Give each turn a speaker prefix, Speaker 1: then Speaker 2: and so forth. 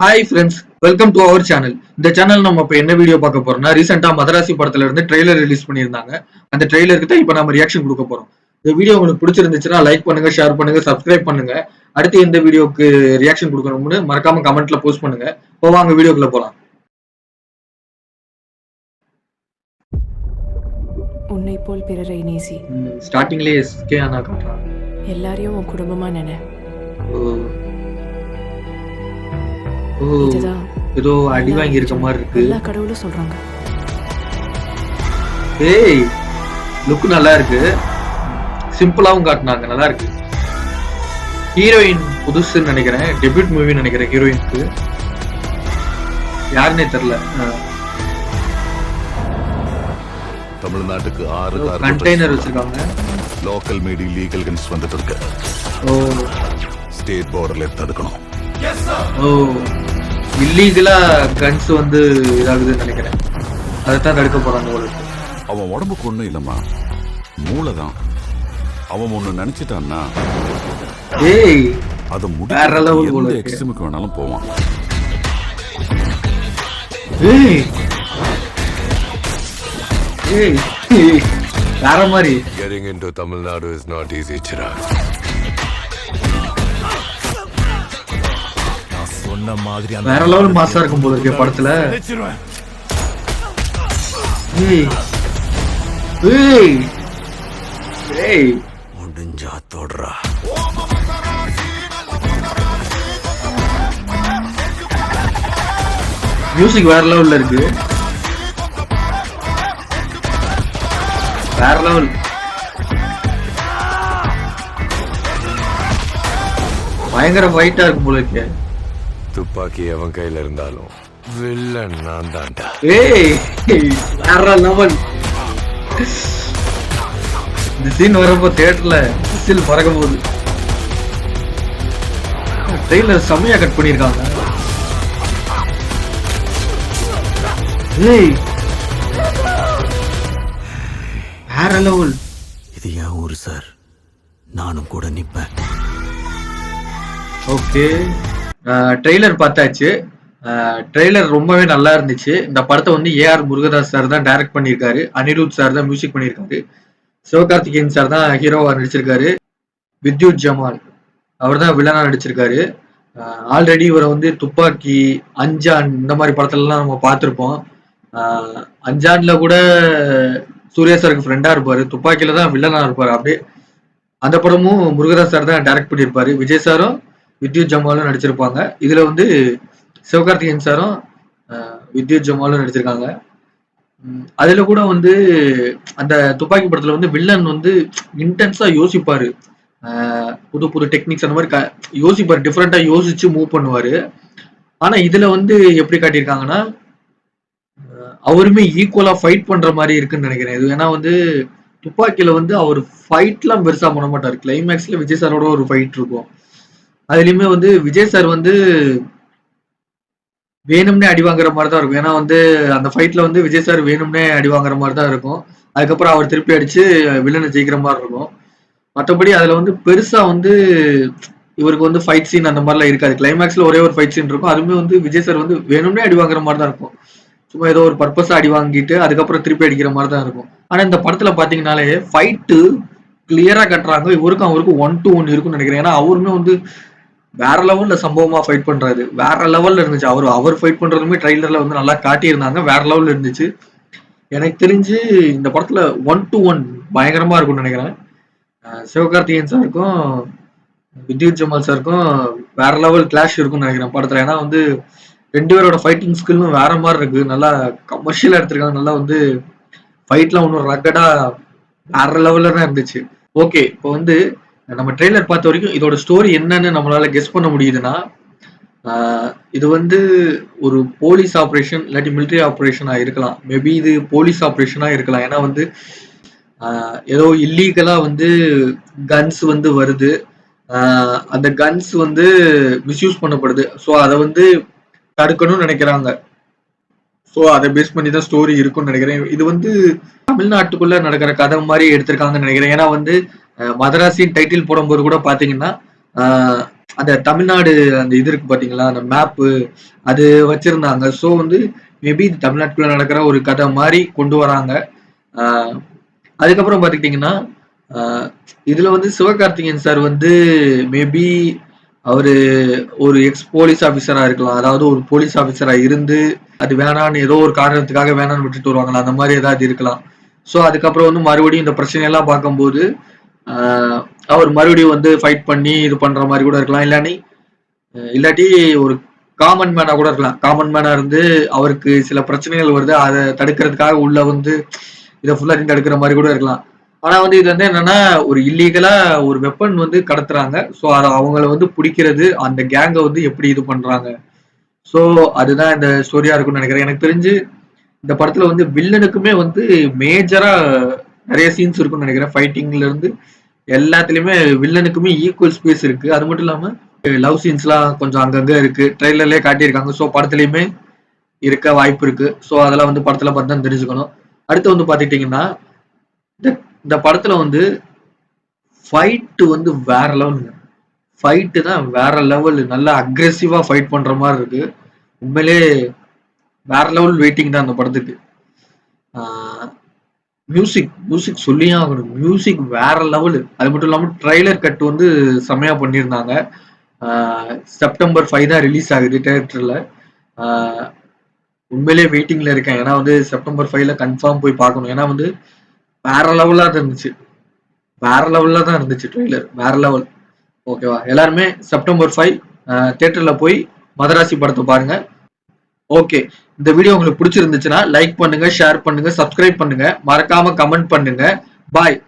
Speaker 1: Hi friends, welcome to our channel. இந்த channel நம்ம இப்போ என்ன வீடியோ பார்க்க போறோம்னா, ரீசெண்டா மதராசி படத்துல இருந்து ட்ரெய்லர் ரிலீஸ் பண்ணியிருந்தாங்க. அந்த ட்ரெய்லருக்கு தான் இப்போ நம்ம ரியாக்ஷன் கொடுக்க போறோம். இந்த வீடியோ உங்களுக்கு பிடிச்சிருந்துச்சுன்னா லைக் பண்ணுங்க, ஷேர் பண்ணுங்க, சப்ஸ்கிரைப் பண்ணுங்க. அடுத்து இந்த வீடியோக்கு ரியாக்ஷன் கொடுக்கணும்னு மறக்காம கமெண்ட்ல போஸ்ட் பண்ணுங்க. இப்போ வாங்க வீடியோக்குள்ள போலாம்.
Speaker 2: உன்னை போல் பிறரை நேசி.
Speaker 1: ஸ்டார்டிங்லேயே எஸ்கே ஆனா காட்டுறான்.
Speaker 2: எல்லாரையும் உன் குடும்பமா நினை.
Speaker 1: ஓ, ஓ,
Speaker 2: இதுதான்
Speaker 1: ஏதோ அடி வாங்கி இருக்க மாதிரி இருக்கு.
Speaker 2: எல்லா கடவுளும் சொல்றாங்க.
Speaker 1: ஏய், லுக் நல்லா இருக்கு. சிம்பிளாவும் காட்டினாங்க, நல்லா இருக்கு. ஹீரோயின் புதுசுன்னு நினைக்கிறேன், டெபியூட் மூவி நினைக்கிறேன். ஹீரோயினுக்கு யாருன்னே தெரியல.
Speaker 3: தமிழ்நாட்டுக்கு 6
Speaker 1: கண்டெய்னர் வச்சிருக்காங்க.
Speaker 3: லோக்கல் மீடி லீகல் கன்ஸ் வந்துட்டு இருக்கு.
Speaker 1: ஓ,
Speaker 3: ஸ்டேட் பார்டர்ல தடுக்கணும்.
Speaker 1: ஓ, இல்லீகலா கன்ஸ் வந்து இதாகுதுன்னு நினைக்கிறேன். அதைத்தான் தடுக்க போறாங்க உங்களுக்கு.
Speaker 3: அவன் உடம்புக்கு ஒண்ணும் இல்லம்மா, மூளைதான். அவன் ஒண்ணு நினைச்சிட்டான்னா
Speaker 1: ஏய்,
Speaker 3: அது
Speaker 1: வேற level போல
Speaker 3: எந்த
Speaker 1: இருக்கு.
Speaker 3: எக்ஸ்ட்ரீமுக்கு வேணாலும் போவான்.
Speaker 1: ஏய், ஏய், ஏய், வேற மாதிரி.
Speaker 4: Getting into Tamil Nadu is not easy, Chirag.
Speaker 1: வேற லெவல் மாசா இருக்கும் போல இருக்கு படத்துல. ஏய், ஏய், ஏய்,
Speaker 4: முடிஞ்சா தொடுறா.
Speaker 1: மியூசிக் வேற லெவல்ல இருக்கு. வேற லெவல். பயங்கர ஃபைட்டா இருக்கும் போல இருக்கு.
Speaker 4: துப்பாக்கி அவன் கையில இருந்தாலும் வில்லன் நான் தான்டா.
Speaker 1: ஏய், வேற லெவல். இந்த சீன் வரப்போ தியேட்டர்ல விசில் பறக்க போகுது. ட்ரெயிலர் செம்மையா கட் பண்ணிருக்காங்க. ஏய், வேற லெவல்.
Speaker 5: இது என் ஊரு சார், நானும் கூட நிப்பேன்.
Speaker 1: ஓகே, ட்ரெய்லர் பார்த்தாச்சு. ட்ரெய்லர் ரொம்பவே நல்லா இருந்துச்சு. இந்த படத்தை வந்து ஏஆர் முருகதாஸ் சார் தான் டைரக்ட் பண்ணியிருக்காரு. அனிருத் சார் தான் மியூசிக் பண்ணியிருக்காரு. சிவகார்த்திகேயன் சார் தான் ஹீரோவா நடிச்சிருக்காரு. வித்யுத் ஜமால் அவர் தான் வில்லனா நடிச்சிருக்காரு. ஆல்ரெடி இவரை வந்து துப்பாக்கி, அஞ்சான் இந்த மாதிரி படத்துலலாம் நம்ம பார்த்துருப்போம். அஞ்சான்ல கூட சூர்யா சாருக்கு ஃப்ரெண்டா இருப்பாரு. துப்பாக்கியில தான் வில்லனா இருப்பாரு. அப்படியே அந்த படமும் முருகதாஸ் சார் தான் டைரக்ட் பண்ணியிருப்பாரு. விஜய் சாரும் வித்யுத் ஜமாலும் நடிச்சிருப்பாங்க. இதுல வந்து சிவகார்த்திகேயன் சாரும் வித்யுத் ஜமாலும் நடிச்சிருக்காங்க. அதுல கூட வந்து அந்த துப்பாக்கி படத்துல வந்து வில்லன் வந்து இன்டென்ஸா யோசிப்பாரு. புது புது டெக்னிக்ஸ் அந்த மாதிரி யோசிப்பாரு. டிஃப்ரெண்டா யோசிச்சு மூவ் பண்ணுவாரு. ஆனா இதுல வந்து எப்படி காட்டியிருக்காங்கன்னா, அவருமே ஈக்குவலா ஃபைட் பண்ற மாதிரி இருக்குன்னு நினைக்கிறேன். இது ஏன்னா வந்து துப்பாக்கியில வந்து அவர் ஃபைட்லாம் பெருசா பண்ண மாட்டாரு. கிளைமேக்ஸ்ல விஜய் சாரோட ஒரு ஃபைட் இருக்கும். அதுலயுமே வந்து விஜய் சார் வந்து வேணும்னே அடி வாங்குற மாதிரி தான் இருக்கும். ஏன்னா வந்து அந்த ஃபைட்ல வந்து விஜய் சார் வேணும்னே அடி வாங்குற மாதிரி தான் இருக்கும். அதுக்கப்புறம் அவர் திருப்பி அடிச்சு வில்லனை ஜெயிக்கிற மாதிரி இருக்கும். மற்றபடி அதுல வந்து பெருசா வந்து இவருக்கு வந்து ஃபைட் சீன் அந்த மாதிரிலாம் இருக்காது. கிளைமேக்ஸ்ல ஒரே ஒரு ஃபைட் சீன் இருக்கும். அதுவுமே வந்து விஜய் சார் வந்து வேணும்னே அடி வாங்குற மாதிரி தான் இருக்கும். சும்மா ஏதோ ஒரு பர்பஸா அடி வாங்கிட்டு அதுக்கப்புறம் திருப்பி அடிக்கிற மாதிரி தான் இருக்கும். ஆனா இந்த படத்துல பாத்தீங்கன்னாலே ஃபைட்டு கிளியரா கட்டுறாங்க. இவருக்கும் அவருக்கும் 1 to 1 இருக்கும்னு நினைக்கிறேன். ஏன்னா அவருமே வந்து வேற லெவல்ல சம்பவமா ஃபைட் பண்றாரு. வேற லெவல்ல இருந்துச்சு. அவர் ஃபைட் பண்றதுமே ட்ரைலர்ல வந்து நல்லா காட்டியிருந்தாங்க. வேற லெவல்ல இருந்துச்சு. எனக்கு தெரிஞ்சு இந்த படத்துல 1 to 1 பயங்கரமா இருக்கும்னு நினைக்கிறேன். சிவகார்த்திகேயன் சாருக்கும் வித்யுத் ஜமால் சாருக்கும் வேற லெவல் கிளாஷ் இருக்கும்னு நினைக்கிறேன் படத்துல. ஏன்னா வந்து 2 பேரோட ஃபைட்டிங் ஸ்கில்லும் வேற மாதிரி இருக்கு. நல்லா கமர்ஷியலா எடுத்திருக்காங்க. நல்லா வந்து ஃபைட்லாம் ஒன்றும் ரக்கடா வேற லெவல்ல தான் இருந்துச்சு. ஓகே, இப்போ வந்து நம்ம ட்ரெய்லர் பார்த்த வரைக்கும் இதோட ஸ்டோரி என்னன்னு நம்மளால கெஸ் பண்ண முடியுதுன்னா, இது வந்து ஒரு போலீஸ் ஆப்ரேஷன் இல்லாட்டி மிலிட்டரி ஆப்ரேஷனா இருக்கலாம். மேபி இது போலீஸ் ஆப்ரேஷனா இருக்கலாம். ஏன்னா வந்து ஏதோ இல்லீகலா வந்து கன்ஸ் வந்து வருது. அந்த கன்ஸ் வந்து மிஸ்யூஸ் பண்ணப்படுது. ஸோ அதை வந்து தடுக்கணும்னு நினைக்கிறாங்க. ஸோ அதை பேஸ் பண்ணி தான் ஸ்டோரி இருக்கும்னு நினைக்கிறேன். இது வந்து தமிழ்நாட்டுக்குள்ள நடக்கிற கதை மாதிரி எடுத்திருக்காங்கன்னு நினைக்கிறேன். ஏன்னா வந்து மதராசின் டைட்டில் போடும்போது கூட பாத்தீங்கன்னா அந்த தமிழ்நாடு அந்த இது இருக்கு பாத்தீங்களா, அந்த மேப்பு அது வச்சிருந்தாங்க. ஸோ வந்து மேபி இது தமிழ்நாட்டுக்குள்ள நடக்கிற ஒரு கதை மாதிரி கொண்டு வராங்க. அதுக்கப்புறம் பார்த்துக்கிட்டிங்கன்னா இதுல வந்து சிவகார்த்திகேயன் சார் வந்து மேபி அவரு ஒரு எக்ஸ் போலீஸ் ஆஃபீஸரா இருக்கலாம். அதாவது ஒரு போலீஸ் ஆஃபீஸரா இருந்து அது வேணான்னு ஏதோ ஒரு காரணத்துக்காக வேணான்னு விட்டுட்டு வருவாங்களா, அந்த மாதிரி ஏதாவது இருக்கலாம். ஸோ அதுக்கப்புறம் வந்து மறுபடியும் இந்த பிரச்சனையெல்லாம் பார்க்கும்போது அவர் மறுபடியும் வந்து ஃபைட் பண்ணி இது பண்ற மாதிரி கூட இருக்கலாம். இல்லாட்டி ஒரு காமன் மேனா கூட இருக்கலாம். காமன் மேனா இருந்து அவருக்கு சில பிரச்சனைகள் வருது, அதை தடுக்கிறதுக்காக உள்ள வந்து இதை ஃபுல்லா தடுக்கிற மாதிரி கூட இருக்கலாம். ஆனா வந்து இது வந்து என்னன்னா ஒரு இல்லீகலா ஒரு வெப்பன் வந்து கடத்துறாங்க. ஸோ அதை அவங்கள வந்து பிடிக்கிறது, அந்த கேங்கை வந்து எப்படி இது பண்றாங்க. ஸோ அதுதான் இந்த ஸ்டோரியா இருக்கும்னு நினைக்கிறேன். எனக்கு தெரிஞ்சு இந்த படத்துல வந்து வில்லனுக்குமே வந்து மேஜரா நிறைய சீன்ஸ் இருக்கும்னு நினைக்கிறேன். ஃபைட்டிங்ல இருந்து எல்லாத்துலயுமே வில்லனுக்குமே ஈக்குவல் ஸ்பேஸ் இருக்கு. அது மட்டும் இல்லாம லவ் சீன்ஸ்லாம் கொஞ்சம் அங்கங்க இருக்கு, ட்ரெய்லர்லயே காட்டியிருக்காங்க. ஸோ படத்துலயுமே இருக்க வாய்ப்பு இருக்கு. ஸோ அதெல்லாம் வந்து படத்துல பார்த்து தான் தெரிஞ்சுக்கணும். அடுத்து வந்து பாத்துக்கிட்டீங்கன்னா இந்த படத்துல வந்து ஃபைட்டு வந்து வேற லெவலுங்க. ஃபைட்டு தான் வேற லெவல், நல்லா அக்ரெசிவா ஃபைட் பண்ற மாதிரி இருக்கு. உண்மையிலே வேற லெவல் வெயிட்டிங் தான் அந்த படத்துக்கு. மியூசிக் சொல்லியே ஆகணும். மியூசிக் வேற லெவலு. அது மட்டும் இல்லாமல் ட்ரைலர் கட் வந்து செம்மையா பண்ணியிருந்தாங்க. செப்டம்பர் 5 தான் ரிலீஸ் ஆகுது தியேட்டர்ல. உண்மையிலேயே வெயிட்டிங்ல இருக்கேன். ஏன்னா வந்து செப்டம்பர் 5ல கன்ஃபார்ம் போய் பார்க்கணும். ஏன்னா வந்து வேற லெவலா தான் இருந்துச்சு. வேற லெவல்ல தான் இருந்துச்சு ட்ரெய்லர், வேற லெவல். ஓகேவா? எல்லாருமே செப்டம்பர் 5 தியேட்டர்ல போய் மதராசி படத்தை பாருங்க. ஓகே, இந்த வீடியோ உங்களுக்கு பிடிச்சிருந்துச்சுன்னா லைக் பண்ணுங்க, ஷேர் பண்ணுங்க, சப்ஸ்கிரைப் பண்ணுங்க, மறக்காம கமெண்ட் பண்ணுங்க. பாய்.